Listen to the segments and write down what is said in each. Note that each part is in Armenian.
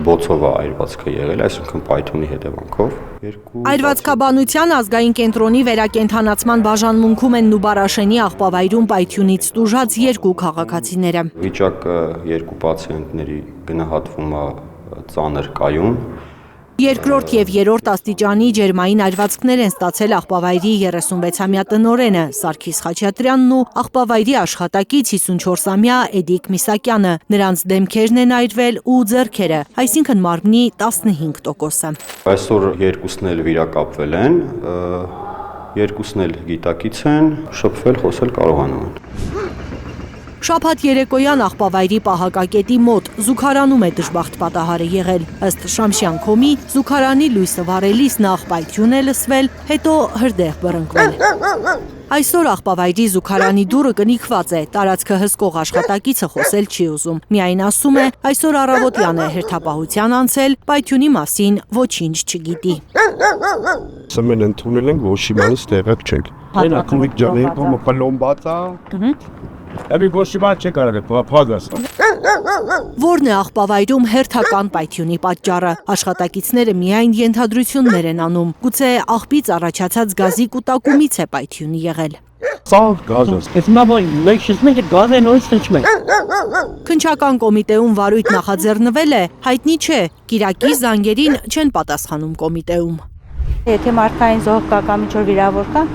Բոցով է այրվածքը եղել, այսինքն պայթյունի հետևանքով։ Այրվածքաբանության ազգային կենտրոնի վերակենդանացման բաժանմունքում են Նուբարաշենի աղբավայրում պայթյունից տուժած 2 քաղաքացիները։ Վիճակը 2 պացիենտների գնահատվում է ծանր կայուն։ Երկրորդ և երրորդ աստիճանի ջերմային այրվածքներ են ստացել աղբավայրի 36-ամյա տնօրենը Սարգիս Խաչատրյանն ու աղբավայրի աշխատակից 54-ամյա Էդիկ Միսակյանը։ Նրանց դեմքերն են այրվել ու ձեռքերը, այսինքն մարմնի 15%-ը։ Այսօր 2-ն էլ վիրակապվել են, 2-ն էլ գիտակից են, շփվել, խոսել կարողանում են։ Շաբաթ երեկոյան աղբավայրի պահակակետի մոտ զուգարանում է դժբախտ պատահարը եղել։ Ըստ Շամշյան Քոմի, զուգարանի լույսը վառելիս նախ պայթյուն է լսվել, հետո հրդեհ բռնկվել։ Այսօր աղբավայրի զուգարանի դուռը կնիքված է, տարածքը հսկող աշխատակիցը խոսել չի ուզում։ Միայն ասում է, այսօր առավոտյան է հերթապահության անցել, պայթյունի մասին ոչինչ չգիտի։ Սմեն ընդունել ենք, որ շիմանից տեղակ չենք։ Հատկումիկ ջանի կոմը պլոմբած է։ Էբի ոչիման չեք արել, փոդաս։ Որն է աղբավայրում հերթական պայթյունի պատճառը։ Աշխատակիցները միայն ենթադրություններ են անում։ Գուցե աղբից առաջացած գազի կուտակումից է պայթյունը եղել։ Սաղ գազը։ Քննչական կոմիտեում վարույթ նախաձեռնվել է, հայտնի չէ, կիրակի զանգերին չեն պատասխանում կոմիտեում։ Եթե մարդկային զոհ կա կամ ինչ-որ վիրավոր կա,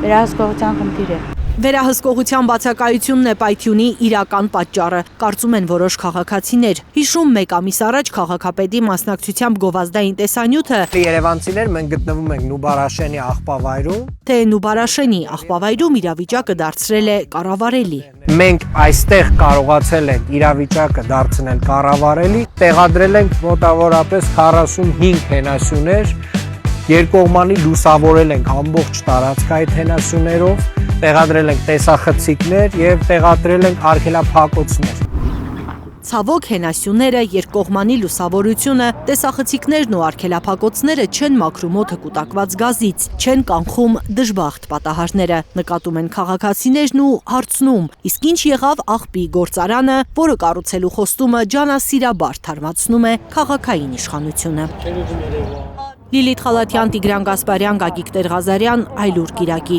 վերահսկողության խնդիր է։ Վերահսկողության բացակայությունն է պայթյունի իրական պատճառը, կարծում են որոշ քաղաքացիներ։ Հիշում 1 ամիս առաջ քաղաքապետի մասնակցությամբ գովազդային տեսանյութը, Երևանցիներ մենք գտնվում ենք Նուբարաշենի աղբավայրում, թե Նուբարաշենի աղբավայրում իրավիճակը դարձրել է կառավարելի։ Մենք այստեղ կարողացել ենք իրավիճակը դարձնել կառավարելի, տեղադրել ենք մոտավորապես 45 հենասյուներ, երկկողմանի լուսավորել ենք ամբողջ տարածքը այդ հենասյուներով, տեղադրել ենք տեսախցիկներ եւ տեղադրել ենք արգելափակոցներ։ Ցավոք հենասյուները, երկկողմանի լուսավորությունը, տեսախցիկներն ու արգելափակոցները չեն մաքրում օդը կուտակված գազից, չեն կանխում դժբախտ պատահարները, նկատում են քաղաքացիներն ու հարցնում, իսկ ինչ եղավ աղբի գործարանը, որը կառուցելու խոստումը ջանասիրաբար թարմացնում է քաղաքային իշխանությունը։ Լիլիթ Խալաթյան, Տիգրան Գասպարյան, Գագիկ Տեր-Ղազարյան, Այլուր Կիրակի։